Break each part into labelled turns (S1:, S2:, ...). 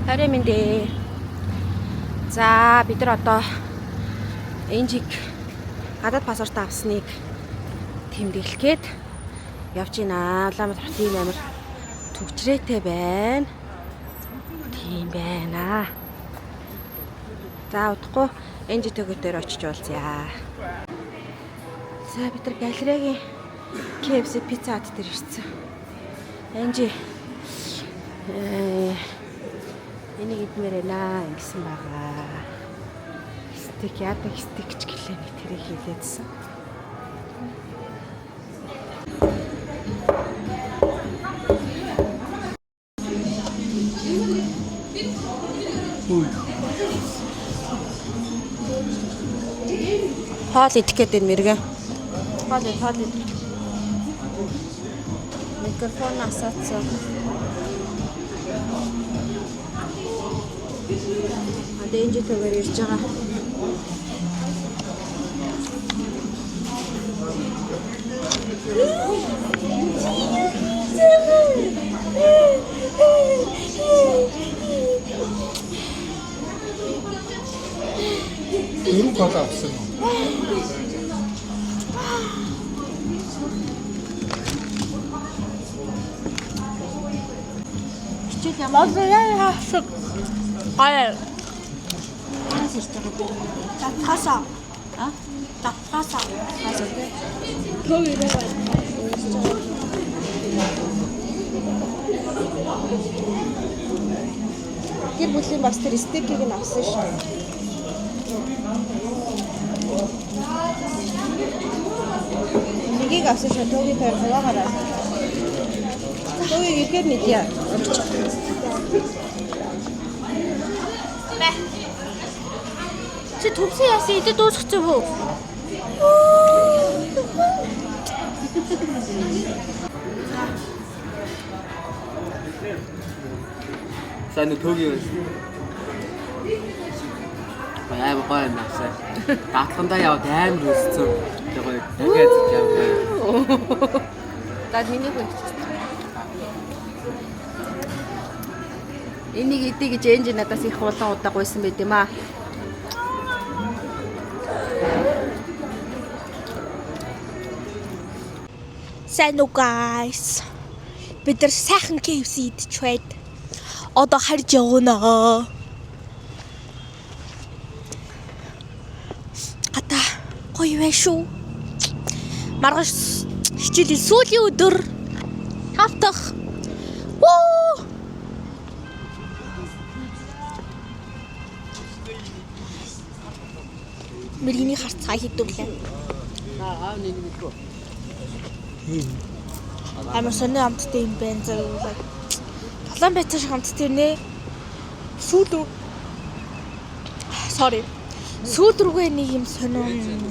S1: Харин минь. За бид нар одоо энжиг гадаад паспорт авсныг тэмдэглэхэд явж байна. Улаанбаатар хотын амар төвчрээтэй байна. Тийм байна. За удахгүй энжи төгөөдөр очиж уулзъя. За бид нар галерегийн KFC пицца хат дээр ирсэн. Энжи энийг идмээр байна гэсэн байгаа. Стик яадаг стикч гэлээ нэг тэрийг хийлээдсэн. Хоол идэх гээд байна мэргэ. Хоол. Микрофон асаацсан. Энжи төгөөр ирж байгаа.
S2: Дөрөв гол авсан уу?
S1: Хичээл ямар шиг гай.
S3: Татхаса. Татхаса. Төгөөрөө.
S1: Гэр бүлийн бас тэр стикийг нь авсан шүү дээ. Нэгийг авсан шүү. Төгөөний тойр хуваагаараа. Төгөөг ихээр нэг яа.
S3: Чи төвсөн яасан идэ дуусчихсан юу?
S4: Сайн төгөө. Баяа гоё наасаа. Даатгандаа яваад амар өссөн. Тэгээ дахиад яваа.
S1: Дад миний хүн. Энийг идэ гэж энжи надаас их улаан удаа гуйсан байт юм аа.
S3: Сайн уу guys. Бид нар сайхан KFC идэж байд. Одоо харж явна. Ата гоё вэ шүү. Маргааш хичээлийн сүүлийн өдөр тавтах. Воо! Мэргэний харцаа хийдүүлээ.
S4: Аа нэг мэдгүй.
S3: Амар сони амттай юм байна заа. Талан байцаа шиг амттай нэ. Сүүл рүүгээ нэг юм сонин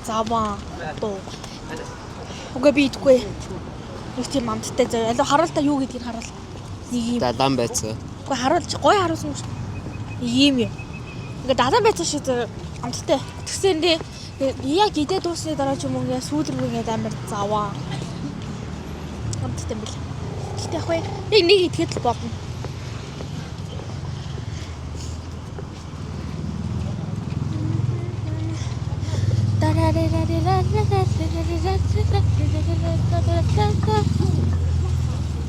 S3: заваа дуу. Уга би идгүй. Нэг тийм амттай заа. Алуу харуул та юу гэдгийг харуул. Нэг юм.
S4: Далан байцаа.
S3: Уга харуулж гоё харуулсан шүү. Ийм юм. Ингээ далан байцаа шиг амттай. Тэгсэн нэ яг идэ дуусны дараа ч юм уу сүүл рүүгээ амар заваа. Амттай юм бэл. Гэтэ ах вэ? Нэг идэхэд л болно.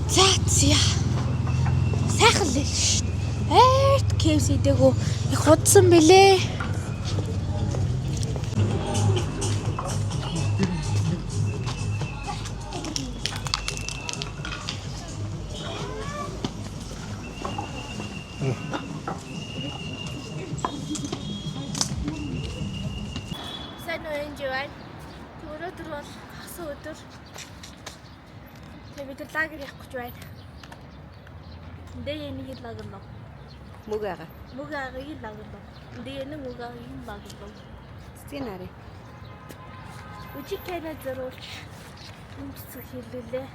S3: Заа. Сайхан л шүү. Эрт KFC дээгөө их худсан бэлээ. Сайн уу энэ живэн? Өнөөдөр бол хасан өдөр. Тэгээд бид лагер явах гэж байна. Дэ нэг лагер нөө.
S1: Мүгага.
S3: Мүгагийн лагер нөө. Дэ нэг мүгагийн лагер нөө.
S1: Сценарий.
S3: Үжикэнэ зөрүүлж юм цэцэг хэллээ.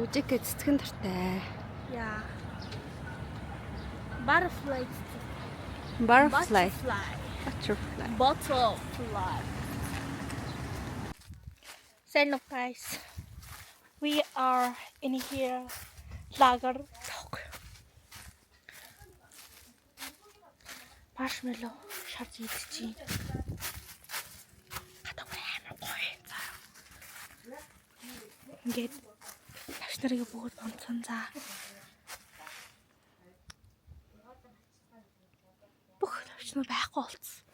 S1: Үжиг цэцгэн дуртай.
S3: Яа. Butterfly.
S1: Butterfly.
S3: Butterfly. So guys, we are in here lager talk. маршмеллоу шарж идчихээн. Хатаггүй амар гоё. Ингээд навч нарыг бүгд онцон за. Бүх навч нар байхгүй болцсон.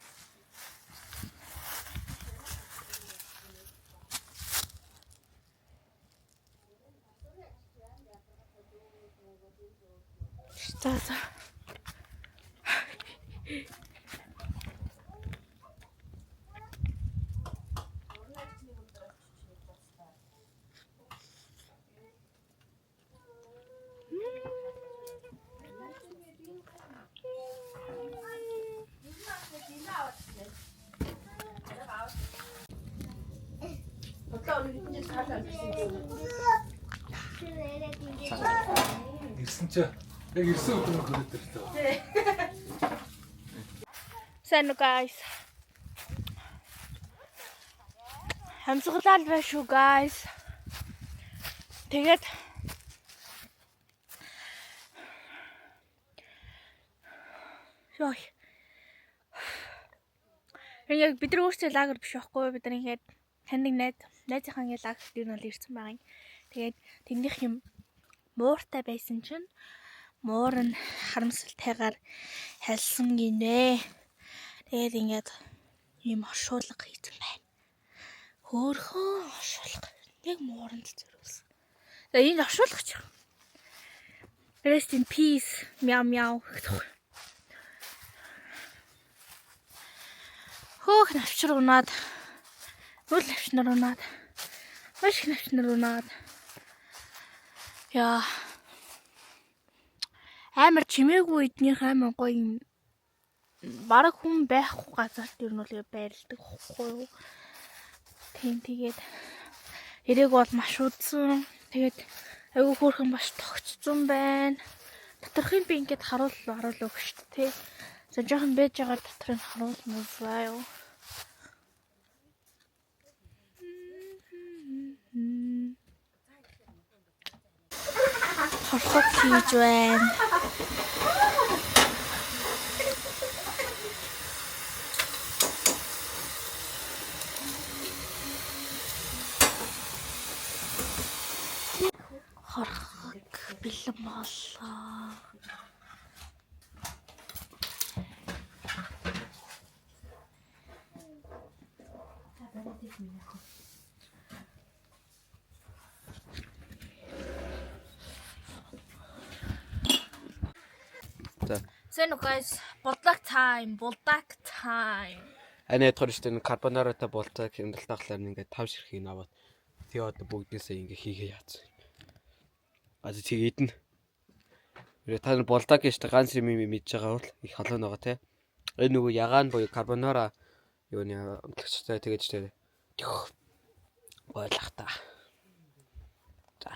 S3: За.
S2: Ирсэн чи яг ирсэн өдөр нь хөрөд ирлээ.
S3: Сайн уу guys. Хамсгалал байна шүү guys. Тэгээд ёй. Яг бид нар өөрсдөө лагер биш байхгүй бид нар ингээд таньдаг найзынхаа ингээд лагерт юу нь ирсэн байгаа юм. Тэгээд тэндийнх юм мууртай байсан чинь муур нь харамсалтайгаар хальсан гинэ. Тэгээд ингээд юм оршуулга хийсэн байна. Хөөхөн оршуулга. Яг мууранд зөрүүлсэн. Тэгээд энэ оршуулга ч. Rest in peace. Мяу мяу. Хөөх навчрал унаад. Үл навчнаар унаад. Маш их навчнаар унаад. Яа. Амар чимээгүй эднийх амар гоё юм. Бараг хүн байхгүй газарт ер нь бол байрладаг хөхгүй юу. Тэгээд эрээг бол маш удсан. Тэгээд айгүй хөөрхөн баш тогтцсон байна. Доторхын би ингээд харуулах шүү дээ. За жоохон байж байгаа доторыг харуулмаасаа юу. Хорхот хийж байна. Хорхот бэлэн боллоо. So guys, булдаг time.
S4: Ани ядгаар шүү дээ карбонарата болтаг хэмнэлт тахлаар ингээд 5 ширхийг аваад тэгээ одоо бүгдээсээ ингээ хийгээ яац. Аа тэгээ идэн. Та нар болтаг гэж ганц юм мэдж байгаа бол их холоо байгаа те. Энэ нөгөө ягаан буюу карбонара юуны амтлагчтай тэгэж тэ. Бойлах та. За.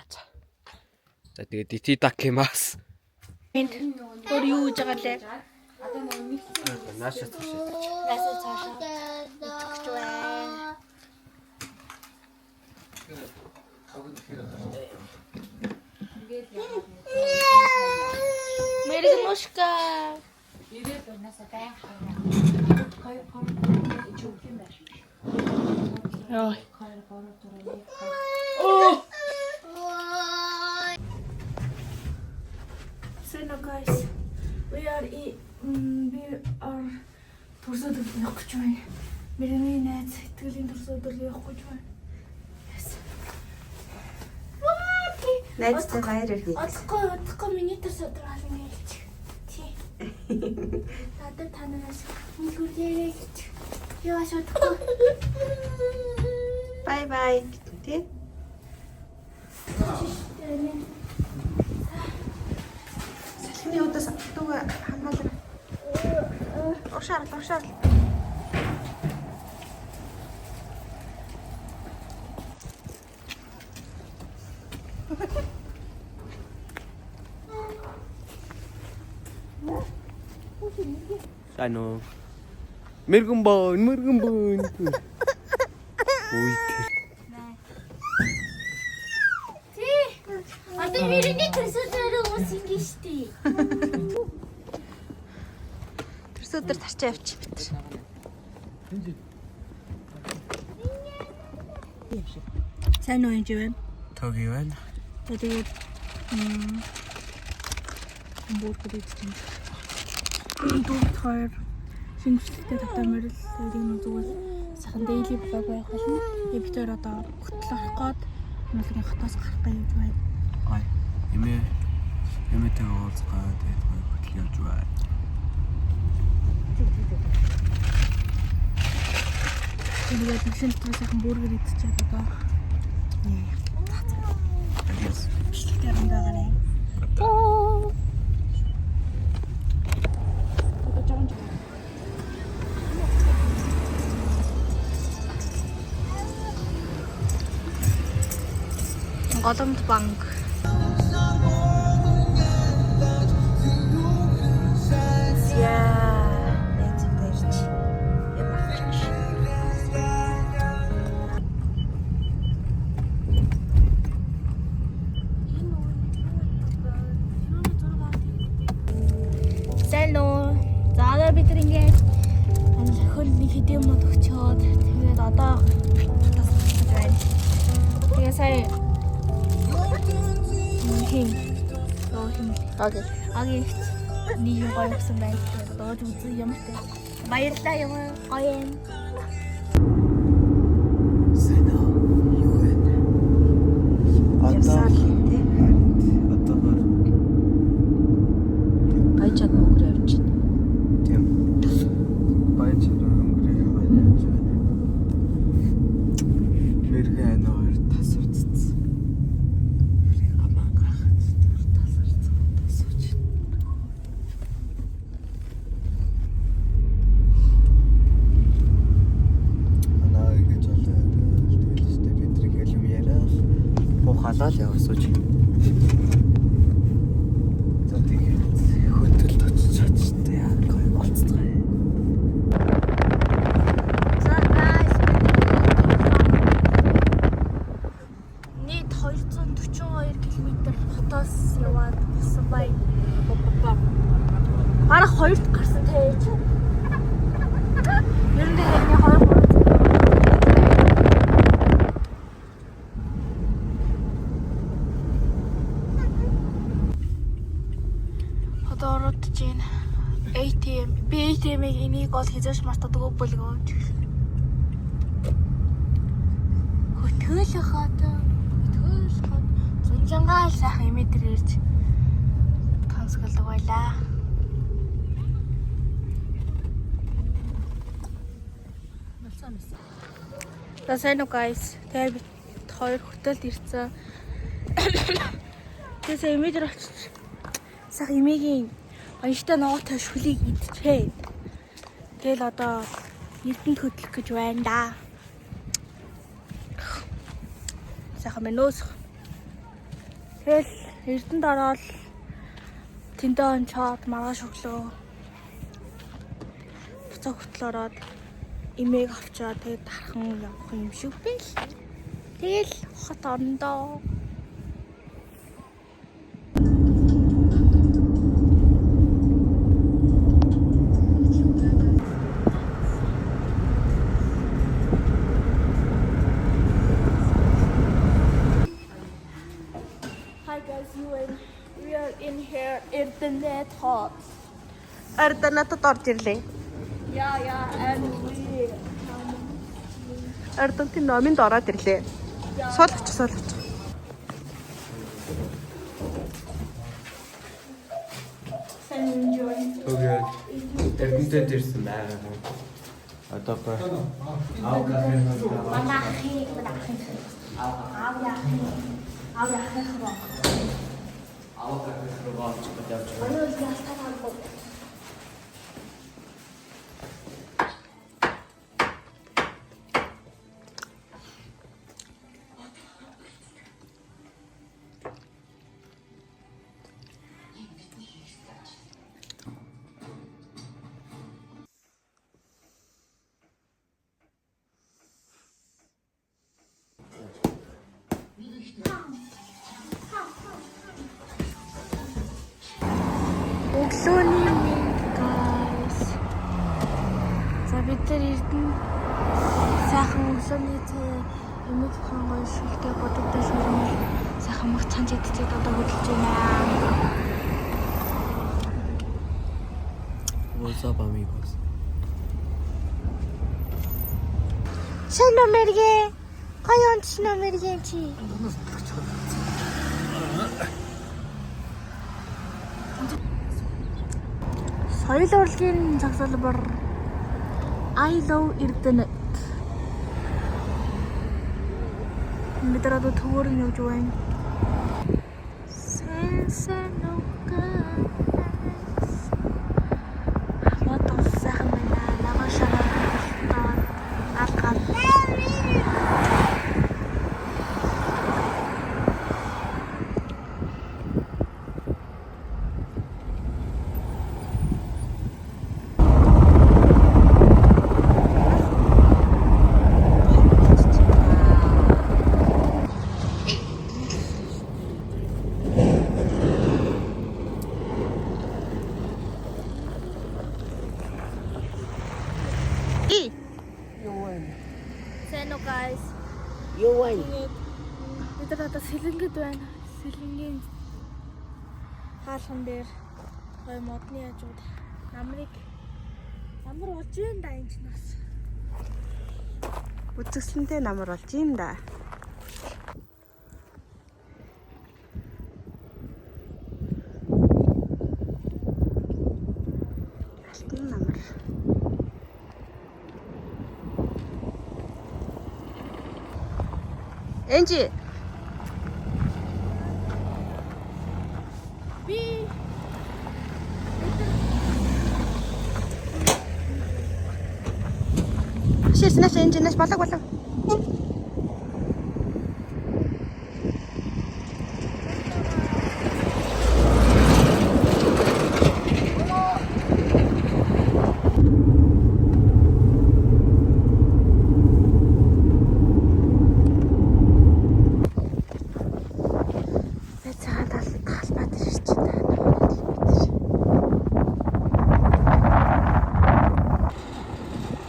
S4: За тэгээ дити такимас.
S3: Өөр юу гэж байгаа лээ?
S4: Нааша цаашаа.
S3: Нааша цаашаа. Итгэж байна. Мэрэгнушка. Яа. So now guys, we are турсаад явах гэж байна. Миний найз сэтгэлийн турсаад явах гэж байна. Yes.
S1: Найзтай баяр хүргэе.
S3: Одохгүй миний турсаад хаална гэж. Тий. Надад танараас үлгэрээ гэж. Яа шатахгүй.
S1: Bye. Тий. Салхины удаас дүүгээ хамгаалаа. Уршаал.
S4: Ano? Мэргэн боо. Ой.
S3: Тий. Одоо миний турсаад ус ингэ штий. өдөр тарчаа явчих бит. Сайн уу энэ вэ?
S4: Тоги байна.
S3: Тэгээд бургер идсэн. Дүүгээр шинжлэхтэй татамаар л энэ зүгээр сайхан daily vlog байх болно. Эвтер одоо хөтөл авах гээд нүлгийн хотоос гарах гэж байна.
S4: Гай. Эмээтэй уулзгаа тэгээд хөтөл явж байна.
S3: Тэгээд тэгшинтэй сайхан бургер идчихээд одоо.
S4: Yes.
S3: Бичлэгтэй байгаа. Голомт банк. Сайн уу. За одоо бид нар ингээд хөл нэг хэдийн мод өгчөөд тэгээд одоо тасч байна. Тэгээ сая хин. Окей. Окей. Нэг гоё өгсөн байна. Доод үзэн ямар тэ. Баярлалаа юм гоё юм. Баяжаад өнгөрөө явж байна.
S4: Тийм. Баяжаад өнгөрөө явж байна. Мэргэ анаар тасарцсан. Амаа гахад тасарцсан. Тасууч. Анаа ингэж болоо. Тэгэлжтэй бидрийг хэлм яриа. Бухалаа л явсууч.
S3: Бараг 2-т гарсан тээж. Ер нь нэг 2-3 одоо ороод чинь ATM. Би ATM-ийг энийг бол хийж мартадаггүй бөлгөө. Хөтөл хаад. Зунжангаал сайхан имэдэр ирж тансгалдаг байлаа. Сайн уу guys. Тэгээд бид хоёр хотелд ирсэн. Тэсээ имэдэр очиж сайхан имэгийн оёштой ногоотой шүлийг идчихээ. Тэгэл одоо эрдэнд хөдлөх гэж байна да. Сайхан мэнөөс. Тэгэл эрдэнд ороод тэндээ онцоод маргааш өглөө буцаа хөтөл ороод имэйг авчаад тэгээд дархан явах юм шиг байл. Тэгэл хот орондоо. Hi guys, we are in here Erdenet hot.
S1: Эрдэнэтэд орж ирлээ.
S3: Yeah, and we
S1: Эрдэнэтийн номинд ороод ирлээ. Суулгач.
S3: enjoy.
S4: Окей. Эрдэнэтэд ирсэн байгаа. Одоо гоо.
S3: Өглөөний мэд guys. дээр Эрдэнэ сайхан өглөөний цай эмэг хон гоё шүлгээ бодогдож ирмэл сайхан мөх цанж идчихээд одоо хөдөлж байна.
S4: What's up, amigos?
S3: Шинэ мэргэ. Гоё шинэ мэргэ чи. Соёл урлагийн загсалбар I love Эрдэнэ. Бид нар одоо төвөөр нь явж байна. Сайн нүгээс. Хамаатан сайхан байна. Намаа шараа. Алгал. Сайн уу guys.
S1: Юу вэ?
S3: Бид нар одоо Сэлэнгэд байна. Сэлэнгийн хаалхан дээр гоё модны хажууд намар болж байна да энэ ч нас.
S1: Үзэсгэлэнтэй намар болж юм да. Алтан намар. Энжи.
S3: Би
S1: Шээснэш энжинэш болог.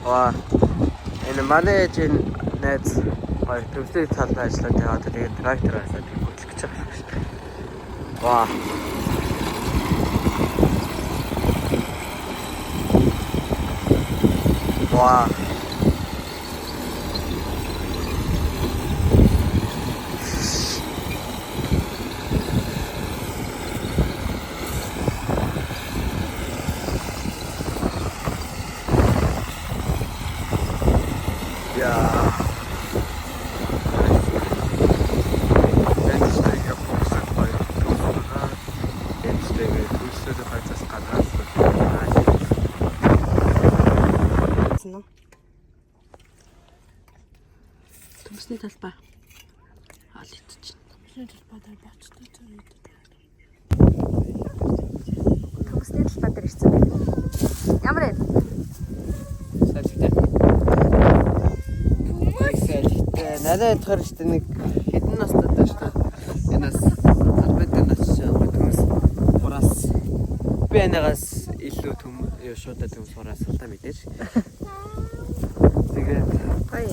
S4: Ваа. Энэ манай ээжийн найз хоёр төвсний талбай ажиллаад яваад тэгээд трактор асаад хөдлөх гэж байгаа шүү дээ. Ваа. Ваа.
S1: Төмсний талбай. Хаал идчих.
S3: Төмсний талбай дээр бочтой зүйл.
S1: Төмсний талбай дээр ирсэн байна. Ямар вэ?
S4: Салхитай. Салхитай. Надад тохор штэ нэг хэдэн настай даа штэ. Энэс албатай нас төмс хураас би анагаас илүү шууд төмс хураас л та мэдээж. Тэгээд
S1: Гоё.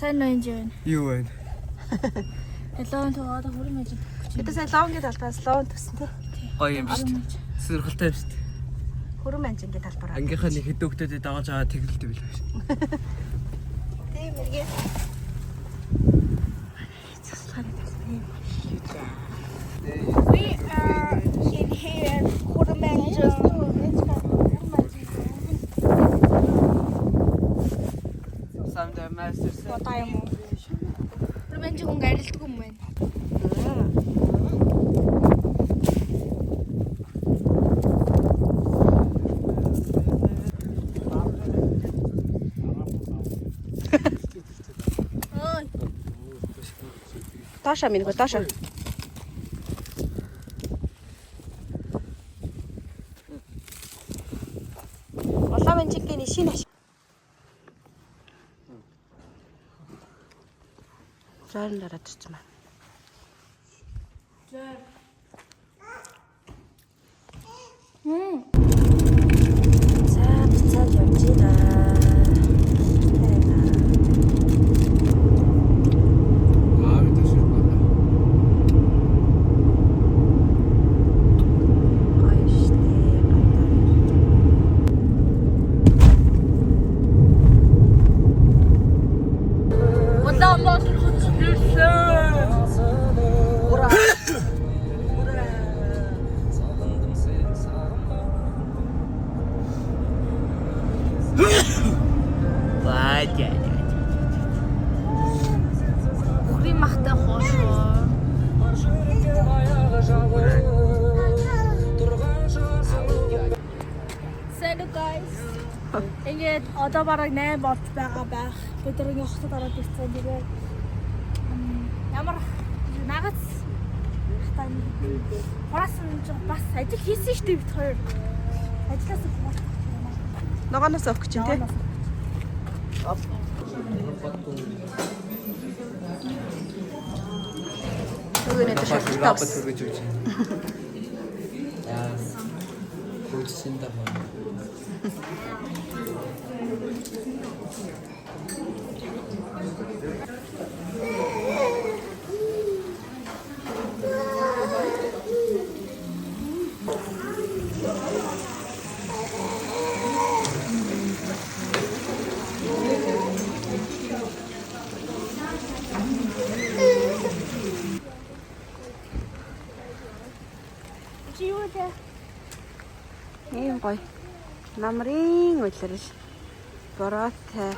S3: Сайн уу энэ жив.
S4: юу вэ?
S3: Элон тоод хүрэн байж.
S1: Бид сая лоонгийн талбаас лоон төсөн тий.
S4: Гоё юм шүү дээ. Сэрхэлтэй юм шүү дээ.
S1: Хөрөн манжингийн талбараа.
S4: Ангийнхаа нэг хэд өгтөд дагаж байгаа тэгэлтэй билээ шүү.
S1: Тийм эргээ. Цэцлэхний талбай.
S3: We are in here хүрэн байж.
S4: Самдаа мастер
S3: Одоо юм уу? Хүрэн байж хүн арилддаг юм байна.
S1: Доошоо минь доошоо. Улаан чигийн шинэ ашиг. Зайран дараад ирсэн байна. Цаа явж байна.
S3: Хүрийн махтай хоошоо. Hello guys. Ингээд одоо бараг 8 болж байгаа байх. Бид нэг хотод ороод ирсэн. Тэгээд ямар нагац тань хурасан бас ажил хийсэн шүү дээ бид хоёр. Ажлаас их
S1: Ногоноос өгч чинь тий. Өгөөний төшөлтөй бас.
S5: Яа. Хөөцсөндөө байна.
S1: Ийм гоё. Намрын улирал. Бороотой.